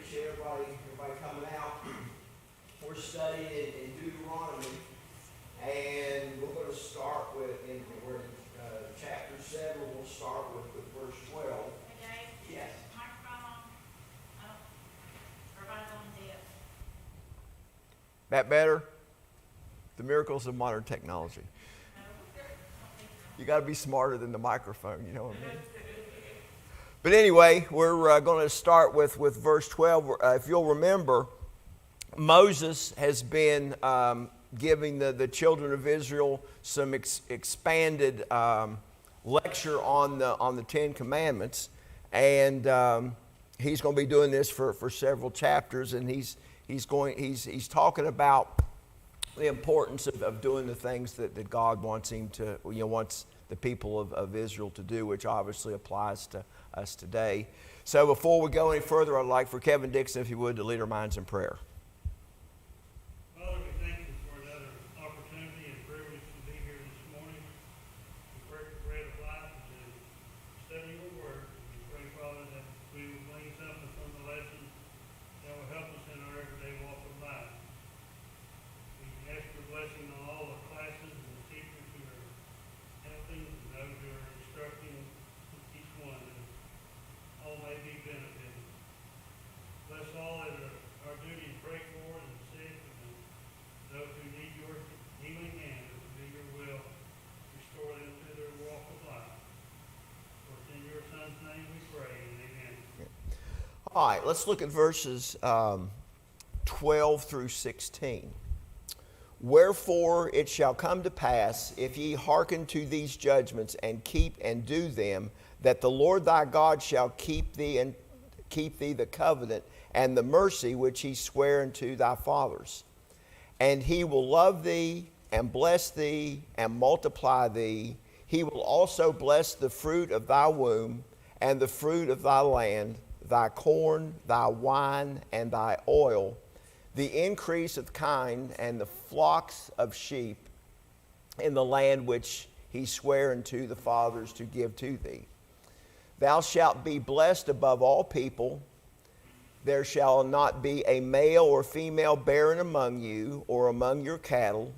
appreciate everybody coming out. We're studying in Deuteronomy, and we're going to start we're in chapter 7. We'll start with verse 12. Hey, Dave? Yes. Microphone on. Everybody's on deaf. That better? The miracles of modern technology. You got to be smarter than the microphone, you know what I mean? But anyway, we're going to start with verse 12. If you'll remember, Moses has been giving the children of Israel some expanded lecture on the Ten Commandments, and he's going to be doing this for several chapters, and he's talking about the importance of doing the things that God wants wants the people of Israel to do, which obviously applies to us today. So before we go any further, I'd like for Kevin Dixon, if he would, to lead our minds in prayer. Father, we thank you for another opportunity and privilege to be here this morning to break the bread of life and to study your word. We pray, Father, that we will glean something from the lesson that will help us in our everyday walk of life. We ask your blessing on all the classes and the teachers who are helping and those who are instructing each one, that all may be benefited. Bless all that are our duty to pray for and the sick and those who need your healing hand, that to be your will, restore them to their walk of life. For it's in your Son's name we pray, and amen. All right, let's look at verses 12 through 16. Wherefore it shall come to pass, if ye hearken to these judgments and keep and do them, that the Lord thy God shall keep thee the covenant and the mercy which he sware unto thy fathers. And he will love thee and bless thee and multiply thee. He will also bless the fruit of thy womb and the fruit of thy land, thy corn, thy wine, and thy oil, the increase of kine and the flocks of sheep in the land which he sware unto the fathers to give to thee. Thou shalt be blessed above all people. There shall not be a male or female barren among you or among your cattle.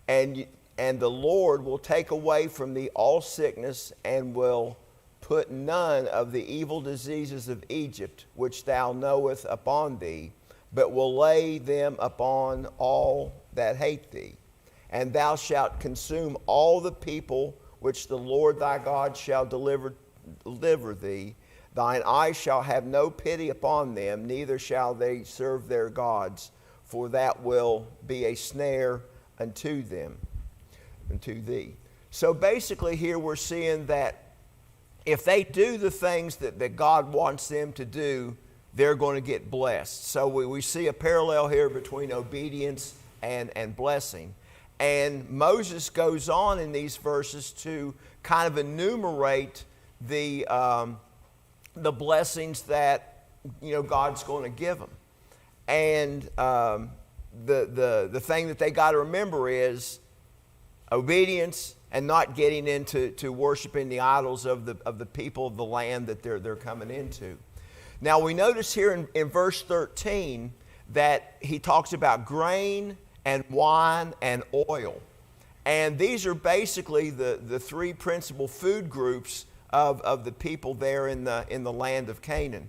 And the Lord will take away from thee all sickness, and will put none of the evil diseases of Egypt, which thou knowest, upon thee, but will lay them upon all that hate thee. And thou shalt consume all the people which the Lord thy God shall deliver thee. Thine eyes shall have no pity upon them, neither shall they serve their gods, for that will be a snare unto thee. So basically here we're seeing that if they do the things that God wants them to do, they're going to get blessed. So we see a parallel here between obedience and blessing. And Moses goes on in these verses to kind of enumerate the blessings that God's going to give them. And the thing that they got to remember is obedience and not getting into worshiping the idols of the people of the land that they're coming into. Now we notice here in verse 13 that he talks about grain and wine and oil. And these are basically the three principal food groups of the people there in the land of Canaan.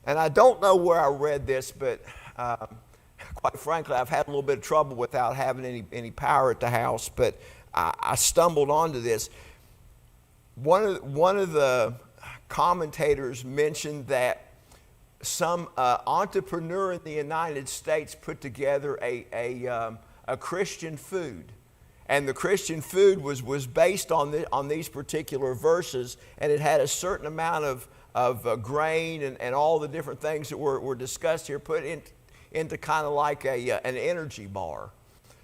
And I don't know where I read this, but quite frankly, I've had a little bit of trouble without having any power at the house, but I stumbled onto this. One of the commentators mentioned that some entrepreneur in the United States put together a Christian food. And the Christian food was based on these particular verses, and it had a certain amount of grain and all the different things that were discussed here put into kind of like an energy bar.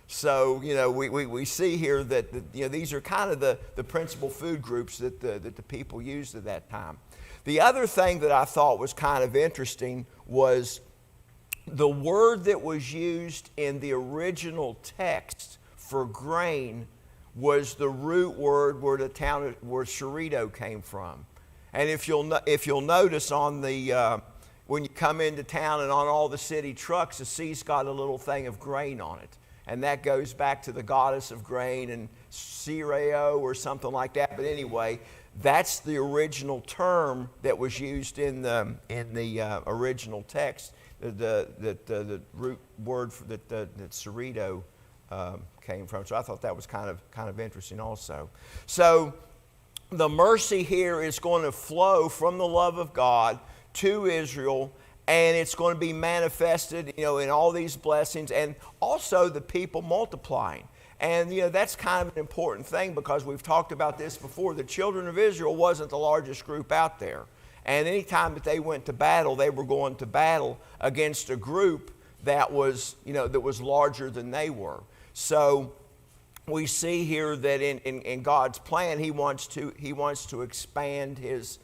So, we see here that these are kind of the principal food groups that the people used at that time. The other thing that I thought was kind of interesting was the word that was used in the original text for grain was the root word where where Cerrito came from. And if you'll notice on the when you come into town and on all the city trucks, the C's got a little thing of grain on it. And that goes back to the goddess of grain and Cireo or something like that. But anyway, that's the original term that was used in the original text. The root word for that Cerrito came from. So I thought that was kind of interesting also. So the mercy here is going to flow from the love of God to Israel, and it's going to be manifested, in all these blessings, and also the people multiplying. And, that's kind of an important thing, because we've talked about this before. The children of Israel wasn't the largest group out there. And anytime that they went to battle, they were going to battle against a group that was, that was larger than they were. So we see here that in God's plan, He wants to expand His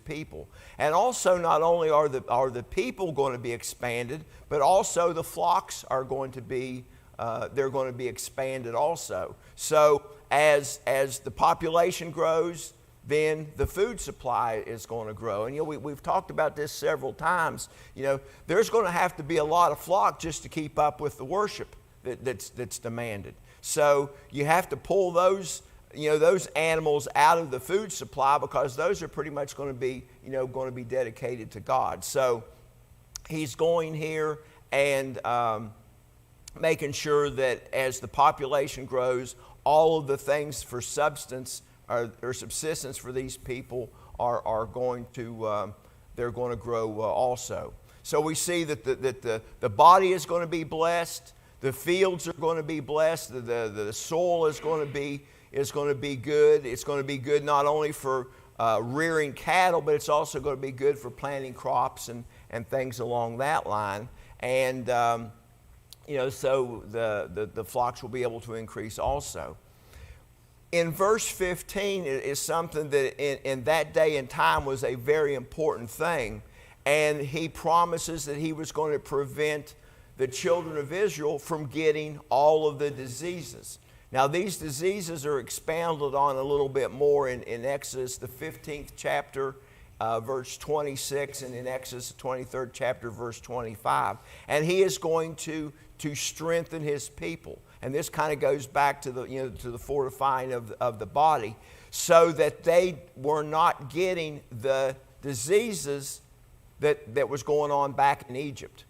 people. And also, not only are the people going to be expanded, but also the flocks are going to be they're going to be expanded also. So as the population grows, then the food supply is going to grow. And we've talked about this several times. There's going to have to be a lot of flock just to keep up with the worship that's demanded. So you have to pull those animals out of the food supply, because those are pretty much going to be dedicated to God. So He's going here and making sure that as the population grows, all of the things for substance or subsistence for these people are going to they're going to grow also. So we see that the body is going to be blessed, the fields are going to be blessed, the soil is going to be good. It's going to be good not only for rearing cattle, but it's also going to be good for planting crops and things along that line. And so the flocks will be able to increase also. In verse 15 is something that in that day and time was a very important thing. And He promises that He was going to prevent the children of Israel from getting all of the diseases. Now, these diseases are expounded on a little bit more in Exodus, the 15th chapter, verse 26, and in Exodus, the 23rd chapter, verse 25. And He is going to strengthen His people. And this kind of goes back to the fortifying of the body, so that they were not getting the diseases that was going on back in Egypt.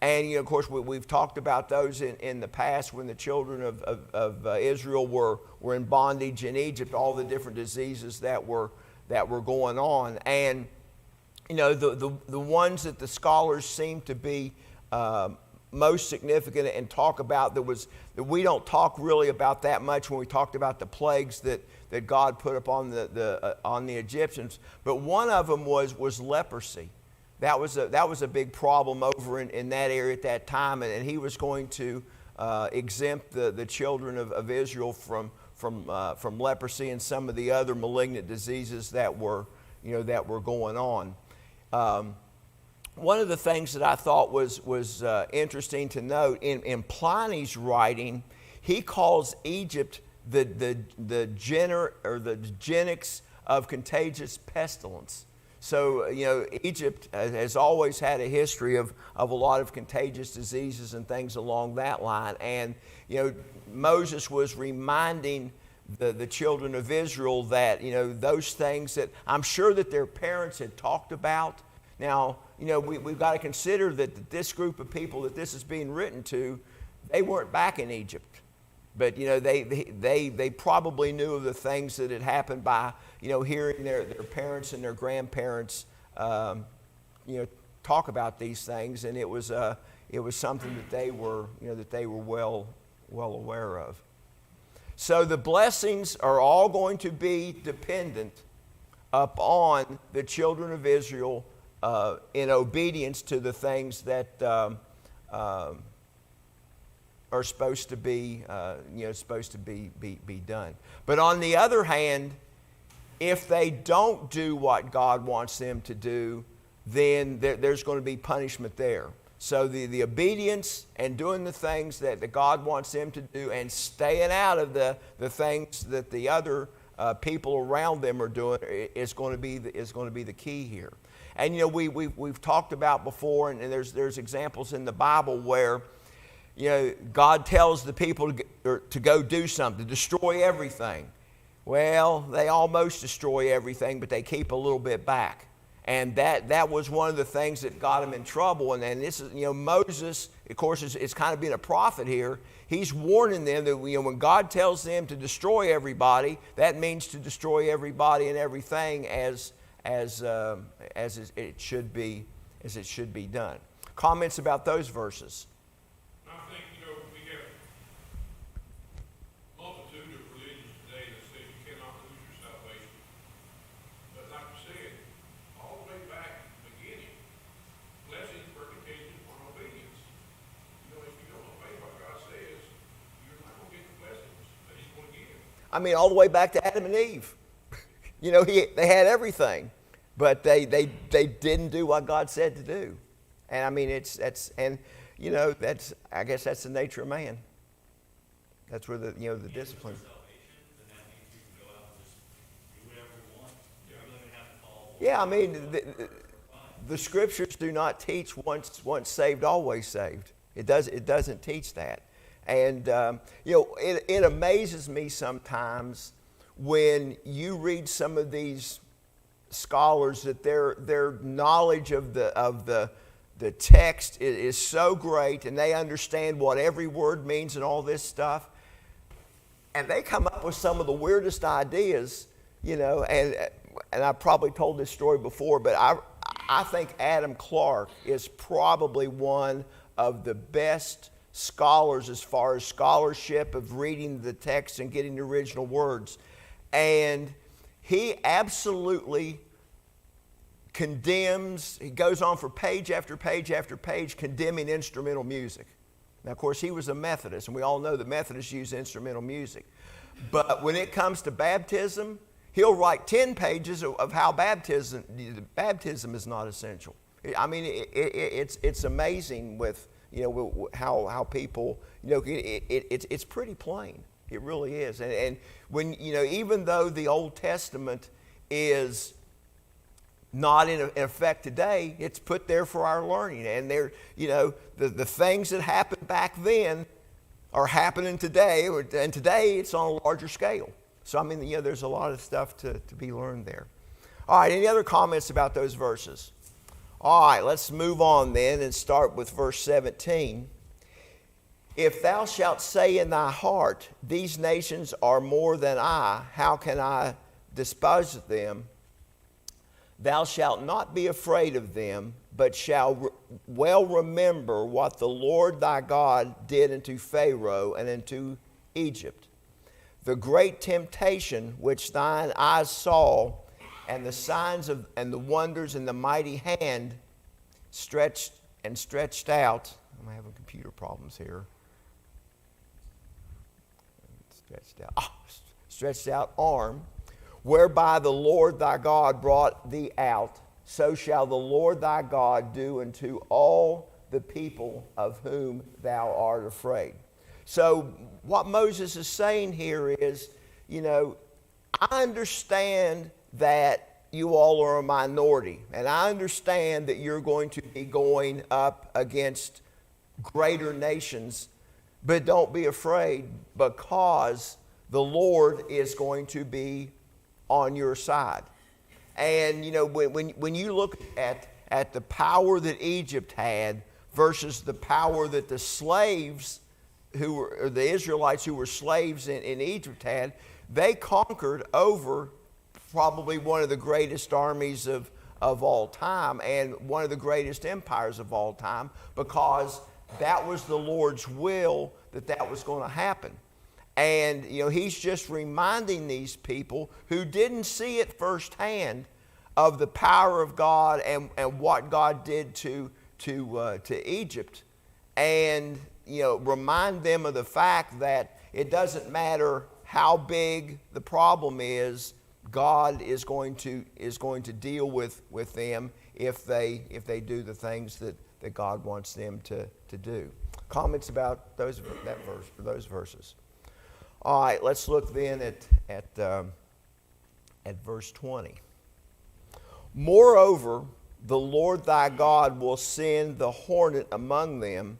And, of course, we've talked about those in the past when the children of Israel were in bondage in Egypt, all the different diseases that were going on. And, the ones that the scholars seem to be most significant and talk about that we don't talk really about that much when we talked about the plagues that God put upon on the Egyptians. But one of them was leprosy. That was a big problem over in that area at that time, and He was going to exempt the children of Israel from leprosy and some of the other malignant diseases that were going on. One of the things that I thought was interesting to note in Pliny's writing, he calls Egypt the genix of contagious pestilence. So, Egypt has always had a history of a lot of contagious diseases and things along that line. And, Moses was reminding the children of Israel that, those things that I'm sure that their parents had talked about. Now, we've got to consider that this group of people that this is being written to, they weren't back in Egypt. But, they probably knew of the things that had happened by, hearing their parents and their grandparents, talk about these things. And it was something that they were well aware of. So the blessings are all going to be dependent upon the children of Israel in obedience to the things that are supposed to be done. But on the other hand, if they don't do what God wants them to do, then there's going to be punishment there. So the obedience and doing the things that God wants them to do, and staying out of the things that the other people around them are doing is going to be the key here. And we've talked about before, and there's examples in the Bible where God tells the people to go do something, destroy everything. Well, they almost destroy everything, but they keep a little bit back. And that was one of the things that got him in trouble. And this is, Moses, of course, is kind of being a prophet here. He's warning them that when God tells them to destroy everybody, that means to destroy everybody and everything as it should be done. Comments about those verses? I think, we have a multitude of religions today that say you cannot lose your salvation. But like you said, all the way back to the beginning, blessings were contingent on obedience. If you don't obey what God says, you're not going to get the blessings that He's going to give. I mean, all the way back to Adam and Eve. They had everything, but they didn't do what God said to do. And I mean, I guess that's the nature of man. That's where the discipline. Yeah, I mean, the scriptures do not teach once saved, always saved. It doesn't teach that. And it amazes me sometimes when you read some of these scholars that their knowledge of the text is so great, and they understand what every word means and all this stuff, and they come up with some of the weirdest ideas, and I've probably told this story before, but I think Adam Clarke is probably one of the best scholars as far as scholarship of reading the text and getting the original words. And he absolutely condemns, he goes on for page after page after page condemning instrumental music. Now, of course, he was a Methodist, and we all know that Methodists use instrumental music. But when it comes to baptism, he'll write 10 pages of how baptism is not essential. I mean, it's amazing with how people, it's pretty plain. It really is. And when, even though the Old Testament is not in effect today, it's put there for our learning. And the things that happened back then are happening today, and today it's on a larger scale. So, I mean, there's a lot of stuff to be learned there. All right, any other comments about those verses? All right, let's move on then and start with verse 17. If thou shalt say in thy heart, these nations are more than I, how can I despise them? Thou shalt not be afraid of them, but shall well remember what the Lord thy God did unto Pharaoh and unto Egypt. The great temptation which thine eyes saw, and the signs and the wonders and the mighty hand stretched out. I'm having computer problems here. Stretched out arm, whereby the Lord thy God brought thee out, so shall the Lord thy God do unto all the people of whom thou art afraid. So what Moses is saying here is, I understand that you all are a minority, and I understand that you're going to be going up against greater nations, but don't be afraid, because the Lord is going to be on your side. And when you look at the power that Egypt had versus the power that the slaves or the Israelites who were slaves in Egypt had, they conquered over probably one of the greatest armies of all time and one of the greatest empires of all time, because that was the Lord's will that was going to happen. And he's just reminding these people who didn't see it firsthand of the power of God and what God did to Egypt, and remind them of the fact that it doesn't matter how big the problem is, God is going to deal with them if they do the things that God wants them to do. Comments about those verses. All right, let's look then at at verse 20. Moreover, the Lord thy God will send the hornet among them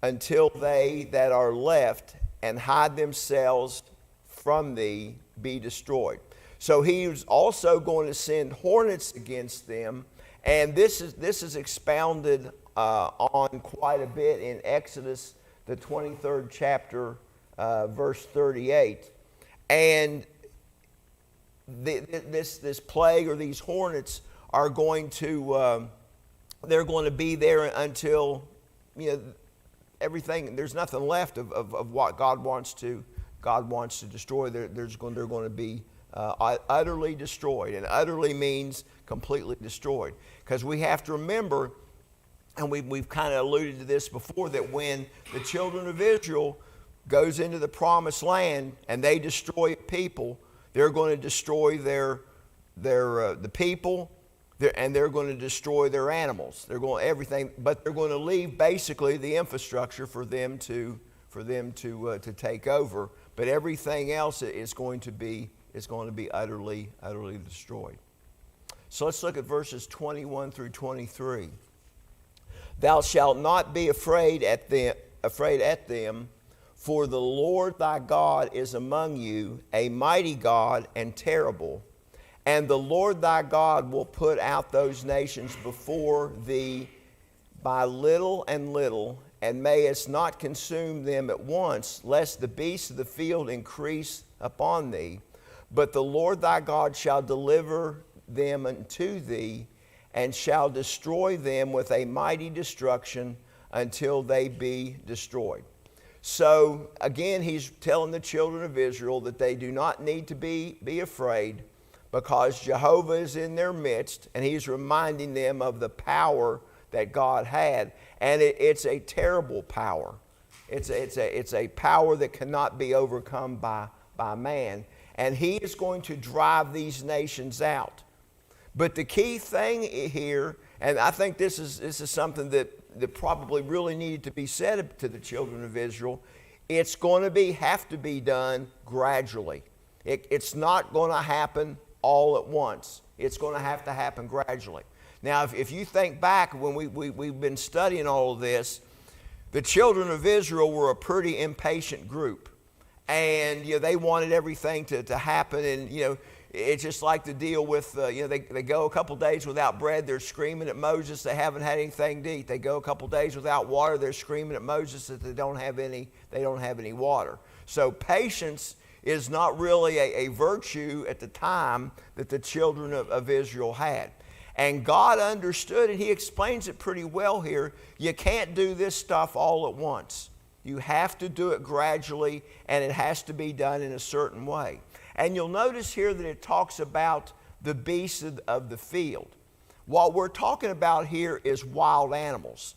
until they that are left and hide themselves from thee be destroyed. So he's also going to send hornets against them, and this is expounded on quite a bit in Exodus, the 23rd chapter, verse 38. And this plague or these hornets are going to they're going to be there until everything, there's nothing left of what God wants to destroy. They're going to be utterly destroyed, and utterly means completely destroyed. Because we have to remember, and we've kind of alluded to this before, that when the children of Israel goes into the promised land and they destroy people, they're going to destroy the people, and they're going to destroy their animals. They're going everything, but they're going to leave basically the infrastructure for them to take over. But everything else is going to be utterly destroyed. So let's look at verses 21 through 23. Thou shalt not be afraid at them, for the Lord thy God is among you, a mighty God and terrible. And the Lord thy God will put out those nations before thee by little and little, and mayest not consume them at once, lest the beasts of the field increase upon thee. But the Lord thy God shall deliver them unto thee, and shall destroy them with a mighty destruction until they be destroyed. So again, he's telling the children of Israel that they do not need to be afraid, because Jehovah is in their midst, and he's reminding them of the power that God had. And it's a terrible power. It's a power that cannot be overcome by man. And he is going to drive these nations out. But the key thing here, and I think this is something that probably really needed to be said to the children of Israel, it's going to have to be done gradually. It's not going to happen all at once. It's going to have to happen gradually. Now, if you think back when we've been studying all of this, the children of Israel were a pretty impatient group. And they wanted everything to happen. And it's just like the deal with they go a couple days without bread, they're screaming at Moses they haven't had anything to eat. They go a couple days without water, they're screaming at Moses that they don't have any water. So patience is not really a virtue at the time that the children of Israel had. And God understood it. He explains it pretty well here. You can't do this stuff all at once. You have to do it gradually, and it has to be done in a certain way. And you'll notice here that it talks about the beasts of the field. What we're talking about here is wild animals.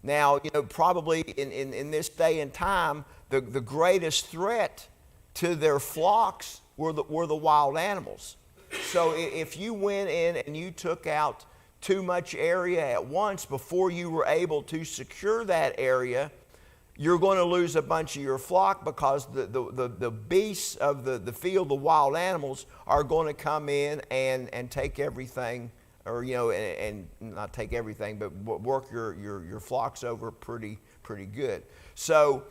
Now, probably in this day and time, the greatest threat to their flocks were the wild animals. So if you went in and you took out too much area at once before you were able to secure that area, you're going to lose a bunch of your flock, because the beasts of the field, the wild animals, are going to come in and take everything, or and not take everything, but work your flocks over pretty good. So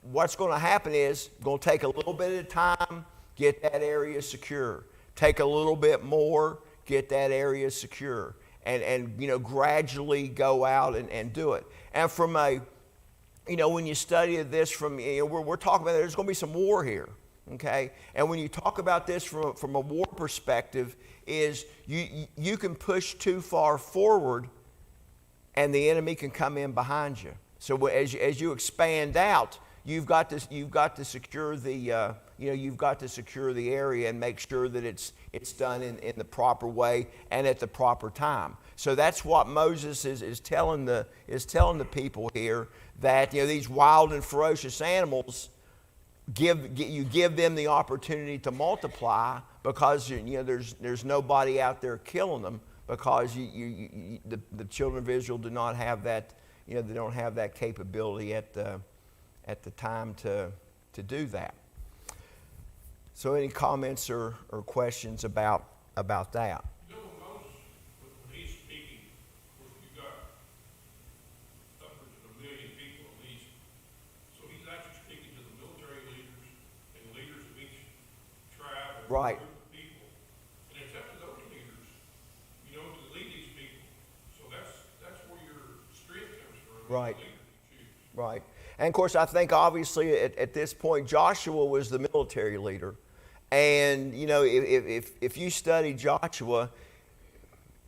what's going to happen is going to take a little bit of time, get that area secure. Take a little bit more, get that area secure, and gradually go out and do it. And from when you study this we're talking about there's going to be some war here, okay? And when you talk about this from a war perspective, is you can push too far forward, and the enemy can come in behind you. So as you expand out, you've got to secure the area and make sure that it's done in the proper way and at the proper time. So that's what Moses is telling the people here, that these wild and ferocious animals, give them the opportunity to multiply, because there's nobody out there killing them, because the children of Israel do not have that they don't have that capability at the time to do that. So any comments or questions about that? You know, Moses, when he's speaking, of course, you've got upwards of 1 million people at least. So he's actually speaking to the military leaders and leaders of each tribe or Right. group of people. And it's up to those leaders, you know, to lead these people. So that's where your strength comes from. Right. The leader you choose. Right. And of course, I think obviously at this point, Joshua was the military leader. And, you know, if you study Joshua,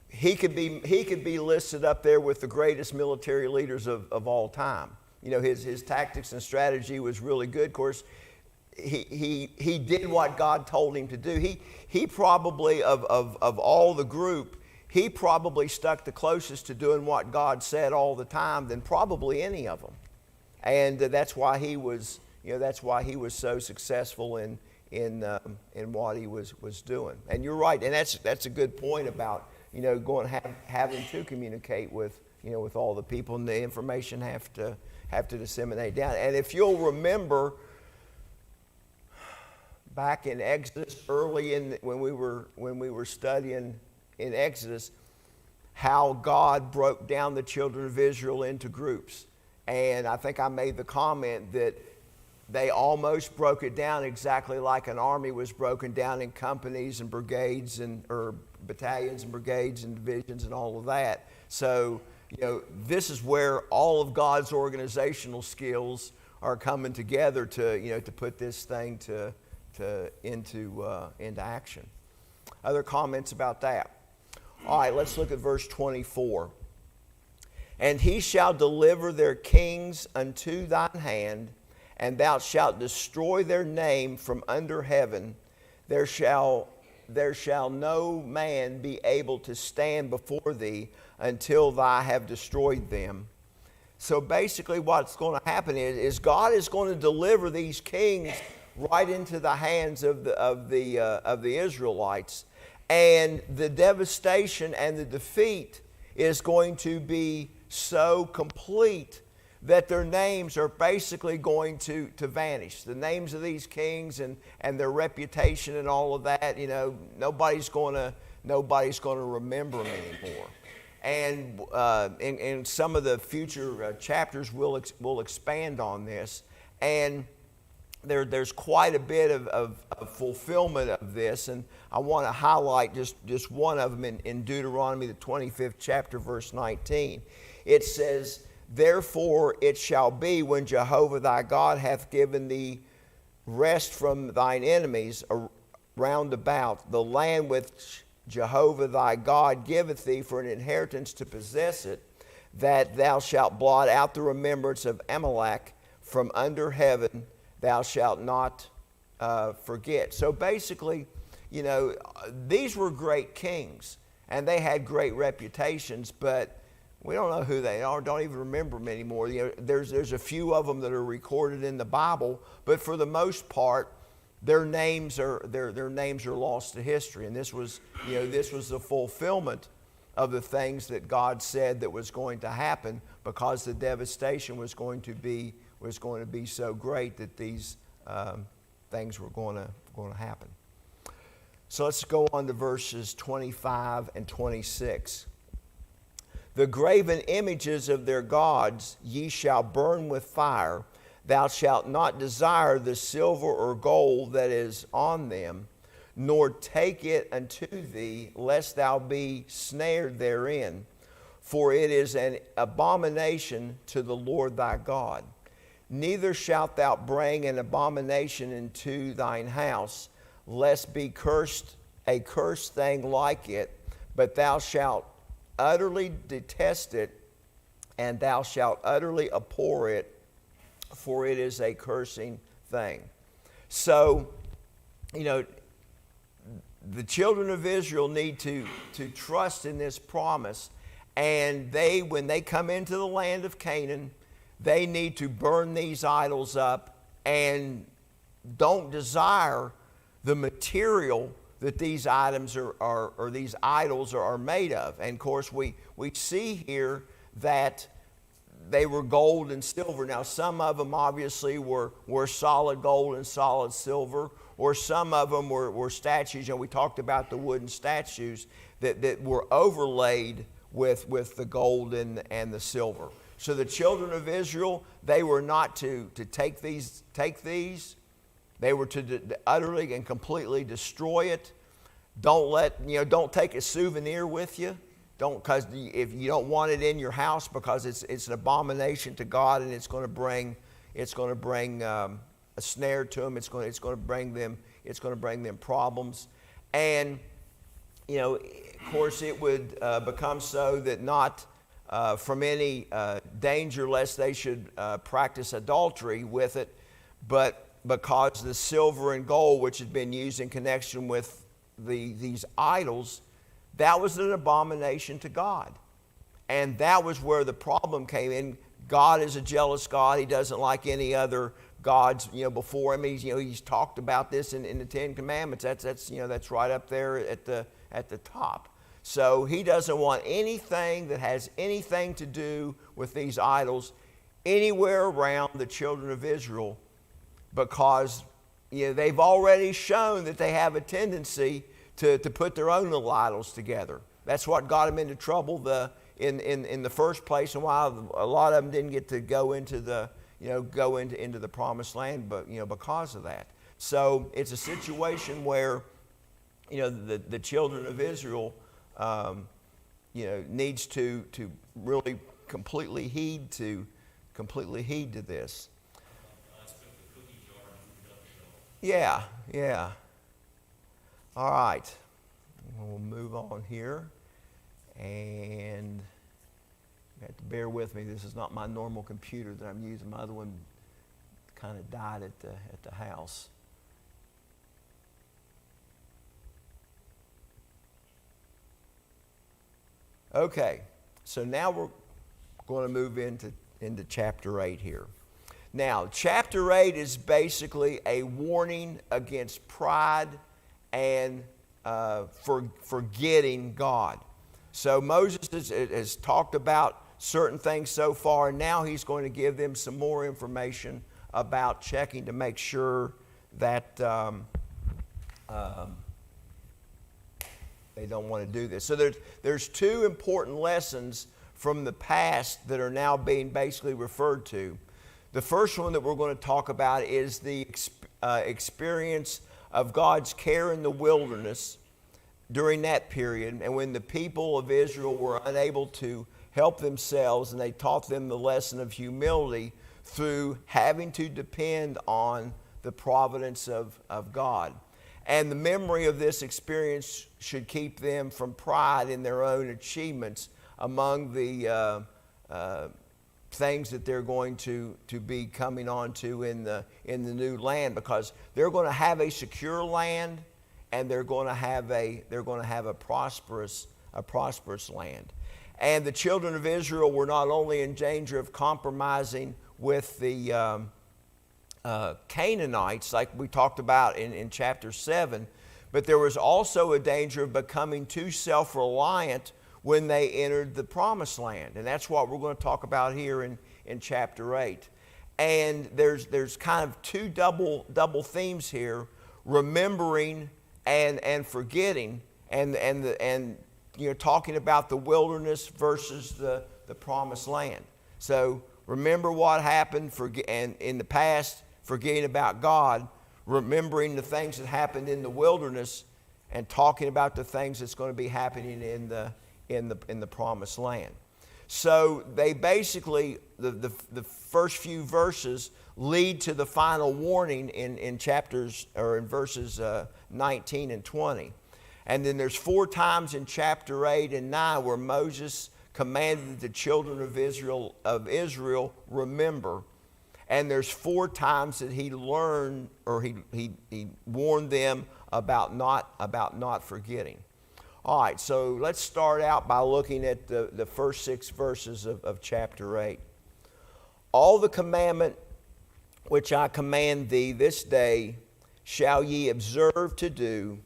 he could be listed up there with the greatest military leaders of all time. You know, his tactics and strategy was really good. Of course, he did what God told him to do. He probably, of all the group, he probably stuck the closest to doing what God said all the time than probably any of them. And that's why he was, you know, that's why he was so successful in what he was doing. And you're right, and that's a good point about, you know, having to communicate with, you know, with all the people, and the information have to disseminate down. And if you'll remember, back in Exodus, early when we were studying in Exodus, how God broke down the children of Israel into groups. And I think I made the comment that they almost broke it down exactly like an army was broken down in companies and brigades or battalions and brigades and divisions and all of that. So, you know, this is where all of God's organizational skills are coming together to, you know, to put this thing into action. Other comments about that? All right, let's look at verse 24. And he shall deliver their kings unto thine hand, and thou shalt destroy their name from under heaven. There shall no man be able to stand before thee until thou have destroyed them. So basically what's going to happen is God is going to deliver these kings right into the hands of the Israelites. And the devastation and the defeat is going to be so complete that their names are basically going to vanish. The names of these kings and their reputation and all of that, you know, nobody's going to remember them anymore. And in some of the future chapters, we'll expand on this. And there's quite a bit of fulfillment of this, and I want to highlight just one of them in Deuteronomy, the 25th chapter, verse 19. It says, therefore it shall be when Jehovah thy God hath given thee rest from thine enemies round about, the land which Jehovah thy God giveth thee for an inheritance to possess it, that thou shalt blot out the remembrance of Amalek from under heaven, thou shalt not forget. So basically, you know, these were great kings, and they had great reputations, but we don't know who they are, don't even remember them anymore. You know, there's a few of them that are recorded in the Bible, but for the most part, their names are lost to history. And this was the fulfillment of the things that God said that was going to happen, because the devastation was going to be so great that these things were going to happen. So let's go on to verses 25 and 26. The graven images of their gods ye shall burn with fire. Thou shalt not desire the silver or gold that is on them, nor take it unto thee, lest thou be snared therein. For it is an abomination to the Lord thy God. Neither shalt thou bring an abomination into thine house, lest be cursed a cursed thing like it, but thou shalt utterly detest it, and thou shalt utterly abhor it, for it is a cursing thing. So, you know, the children of Israel need to trust in this promise, and when they come into the land of Canaan, they need to burn these idols up and don't desire the material that these items or these idols are made of. And of course, we see here that they were gold and silver. Now, some of them obviously were solid gold and solid silver, or some of them were statues, and we talked about the wooden statues that were overlaid with the gold and the silver. So the children of Israel, they were not to take these. They were to utterly and completely destroy it. Don't take a souvenir with you. Because if you don't want it in your house, because it's an abomination to God, and it's going to bring a snare to them. It's going to bring them problems, and of course it would become so that not from any danger lest they should practice adultery with it, but because the silver and gold which had been used in connection with these idols, that was an abomination to God. And that was where the problem came in. God is a jealous God. He doesn't like any other gods, before him. He's talked about this in the Ten Commandments. That's right up there at the top. So he doesn't want anything that has anything to do with these idols anywhere around the children of Israel, because they've already shown that they have a tendency to put their own little idols together. That's what got them into trouble in the first place, and why a lot of them didn't get to go into the promised land, but because of that. So it's a situation where the children of Israel needs to really completely heed to this. Yeah. All right. We'll move on here. And you have to bear with me. This is not my normal computer that I'm using. My other one kind of died at the house. Okay. So now we're going to move into chapter 8 here. Now, chapter 8 is basically a warning against pride and forgetting God. So Moses has talked about certain things so far, and now he's going to give them some more information about checking to make sure that they don't want to do this. So there's two important lessons from the past that are now being basically referred to. The first one that we're going to talk about is the experience of God's care in the wilderness during that period, and when the people of Israel were unable to help themselves, and they taught them the lesson of humility through having to depend on the providence of God. And the memory of this experience should keep them from pride in their own achievements among the things that they're going to be coming on to in the new land, because they're going to have a secure land, and they're going to have a prosperous land. And the children of Israel were not only in danger of compromising with the Canaanites, like we talked about in chapter 7, but there was also a danger of becoming too self-reliant when they entered the promised land. And that's what we're going to talk about here in chapter 8. And there's kind of two double themes here: remembering and forgetting, and talking about the wilderness versus the promised land. So remember what happened and in the past, forgetting about God, remembering the things that happened in the wilderness, and talking about the things that's going to be happening in the promised land. So they basically, the first few verses lead to the final warning in chapters, or in verses 19 and 20. And then there's 4 times in chapter 8 and 9 where Moses commanded the children of Israel remember. And there's 4 times that he learned, or he warned them about not forgetting. All right, so let's start out by looking at the first 6 verses of chapter 8. All the commandment which I command thee this day shall ye observe to do,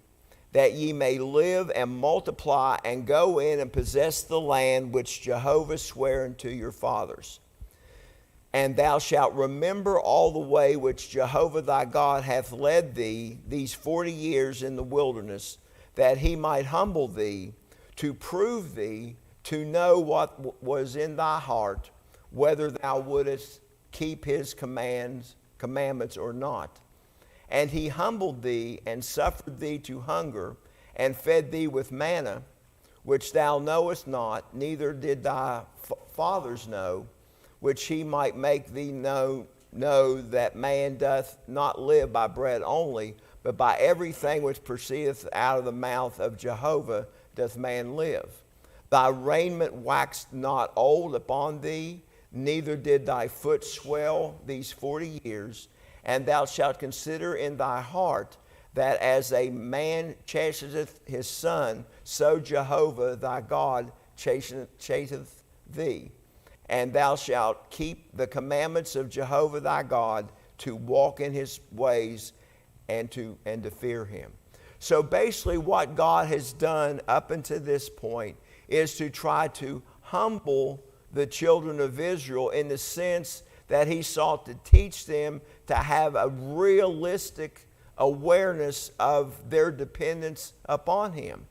that ye may live and multiply, and go in and possess the land which Jehovah sware unto your fathers. And thou shalt remember all the way which Jehovah thy God hath led thee these 40 years in the wilderness, that he might humble thee, to prove thee, to know what was in thy heart, whether thou wouldest keep his commandments or not. And he humbled thee, and suffered thee to hunger, and fed thee with manna, which thou knowest not, neither did thy fathers know, which he might make thee know that man doth not live by bread only, but by everything which proceedeth out of the mouth of Jehovah doth man live. Thy raiment waxed not old upon thee, neither did thy foot swell these 40 years. And thou shalt consider in thy heart that as a man chasteneth his son, so Jehovah thy God chasteneth thee. And thou shalt keep the commandments of Jehovah thy God, to walk in his ways and to fear him. So basically what God has done up until this point is to try to humble the children of Israel, in the sense that he sought to teach them to have a realistic awareness of their dependence upon him.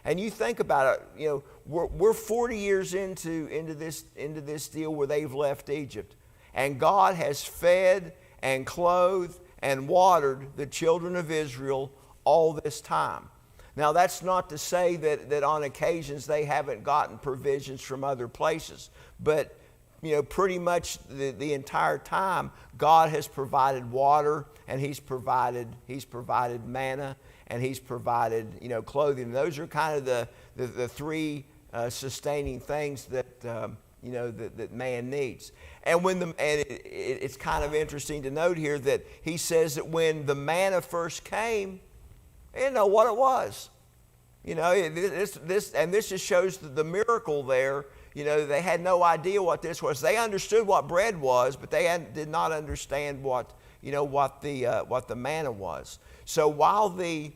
And you think about it, we're 40 years into this deal where they've left Egypt. And God has fed and clothed and watered the children of Israel all this time. Now, that's not to say that on occasions they haven't gotten provisions from other places. But, pretty much the entire time, God has provided water, and he's provided manna, and he's provided, clothing. And those are kind of the three sustaining things that, that man needs. And it's kind of interesting to note here that he says that when the manna first came, they didn't know what it was. This just shows the miracle there. They had no idea what this was. They understood what bread was, but they did not understand what the manna was. So while the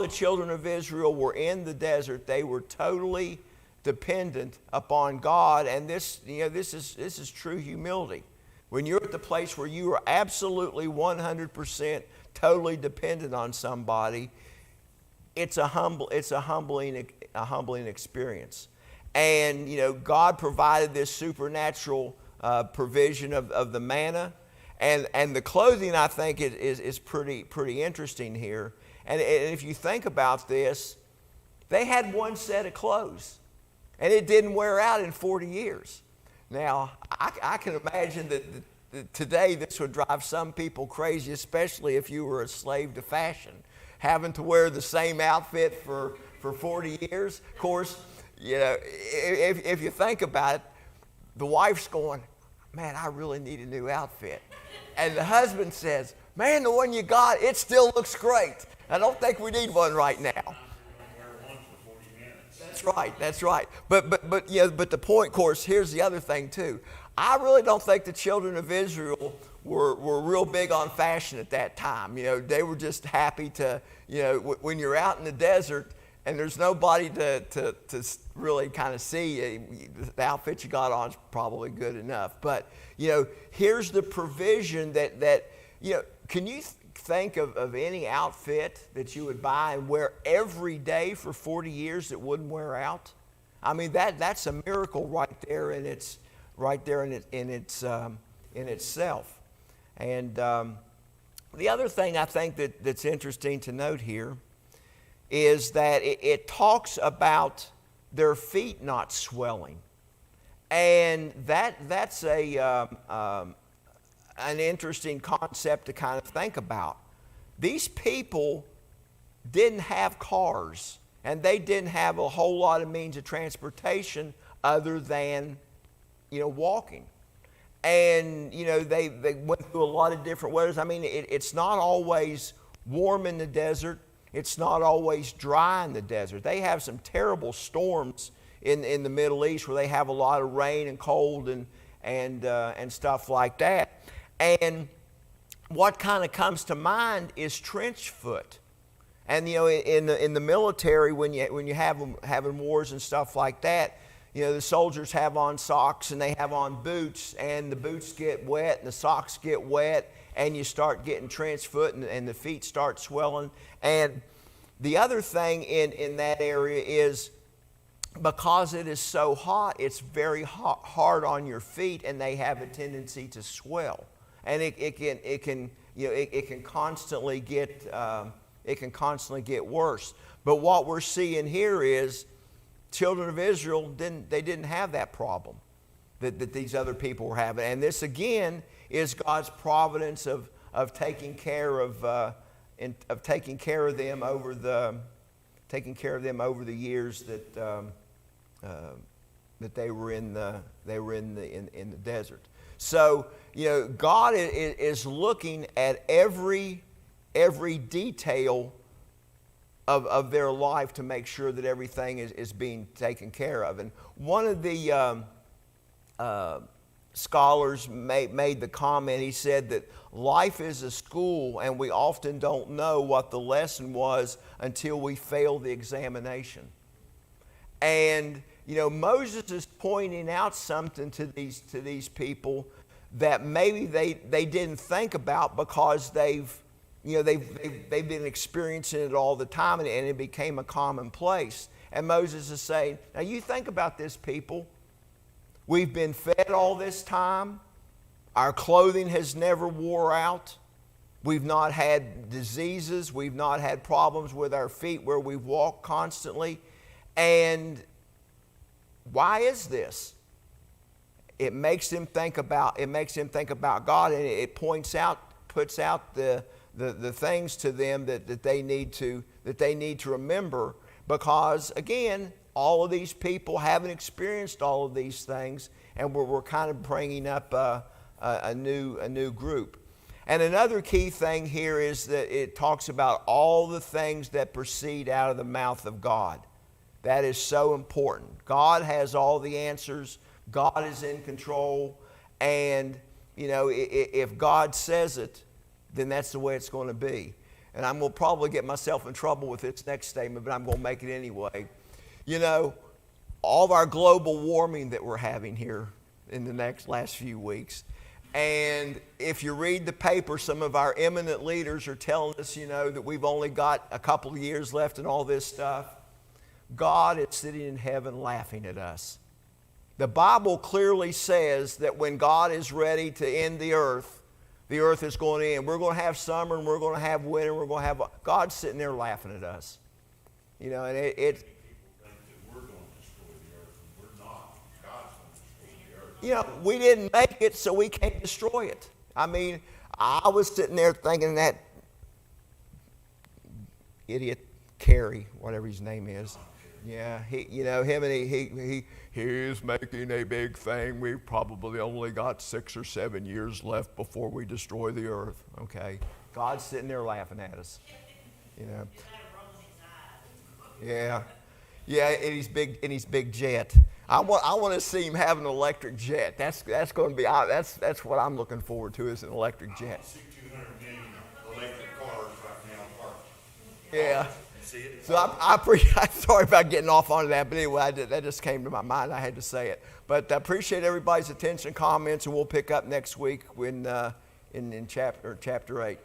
children of Israel were in the desert, they were totally dependent upon God, and this is true humility. When you're at the place where you are absolutely 100% totally dependent on somebody, it's a humbling experience. And God provided this supernatural provision of the manna, and the clothing, I think, is pretty interesting here. And if you think about this, they had one set of clothes, and it didn't wear out in 40 years. Now, I can imagine that today this would drive some people crazy, especially if you were a slave to fashion, having to wear the same outfit for 40 years. Of course, if you think about it, the wife's going, man, I really need a new outfit. And the husband says, man, the one you got, it still looks great. I don't think we need one right now. That's right. But the point, of course, here's the other thing too. I really don't think the children of Israel were real big on fashion at that time. They were just happy to, when you're out in the desert and there's nobody to really kind of see, the outfit you got on is probably good enough. But, here's the provision that can you think of any outfit that you would buy and wear every day for 40 years that wouldn't wear out? I mean, that's a miracle right there in itself. And the other thing I think that's interesting to note here is that it talks about their feet not swelling, and that's an interesting concept to kind of think about. These people didn't have cars, and they didn't have a whole lot of means of transportation other than, walking. And, they went through a lot of different weathers. I mean, it's not always warm in the desert. It's not always dry in the desert. They have some terrible storms in the Middle East where they have a lot of rain and cold and stuff like that. And what kind of comes to mind is trench foot. And in the military, when you have having wars and stuff like that, the soldiers have on socks and they have on boots, and the boots get wet and the socks get wet, and you start getting trench foot and the feet start swelling. And the other thing in that area is, because it is so hot, it's very hard on your feet, and they have a tendency to swell, and it can constantly get worse. But what we're seeing here is, children of Israel didn't have that problem that these other people were having, and this again is God's providence of taking care of them over the years that they were in the desert. So God is looking at every detail of their life to make sure that everything is being taken care of. And one of the scholars made the comment. He said that life is a school, and we often don't know what the lesson was until we fail the examination. And Moses is pointing out something to these people that maybe they didn't think about, because they've been experiencing it all the time, and it became a commonplace. And Moses is saying, now you think about this, people. We've been fed all this time. Our clothing has never wore out. We've not had diseases. We've not had problems with our feet where we've walked constantly. And why is this? It makes him think about God, and it puts out the things to them that they need to remember, because again, all of these people haven't experienced all of these things, and we're kind of bringing up a new group. And another key thing here is that it talks about all the things that proceed out of the mouth of God. That is so important. God has all the answers. God is in control, and if God says it, then that's the way it's going to be. And I'm going to probably get myself in trouble with this next statement, but I'm going to make it anyway. All of our global warming that we're having here in the last few weeks, and if you read the paper, some of our eminent leaders are telling us, that we've only got a couple of years left and all this stuff. God is sitting in heaven laughing at us. The Bible clearly says that when God is ready to end the earth is going to end. We're going to have summer, and we're going to have winter, and we're going to have... God's sitting there laughing at us. And People think that we're going to destroy the earth, and we're not. God's going to destroy the earth. We didn't make it, so we can't destroy it. I mean, I was sitting there thinking that idiot Kerry, whatever his name is, yeah, he's making a big thing. We've probably only got 6 or 7 years left before we destroy the earth. Okay, God's sitting there laughing at us. Yeah, in his big jet. I want to see him have an electric jet. That's going to be that's what I'm looking forward to, is an electric jet. I see 200 million electric cars right now parked. Yeah. See it? So I'm sorry about getting off on that, but anyway, that just came to my mind. I had to say it. But I appreciate everybody's attention, comments, and we'll pick up next week in chapter 8.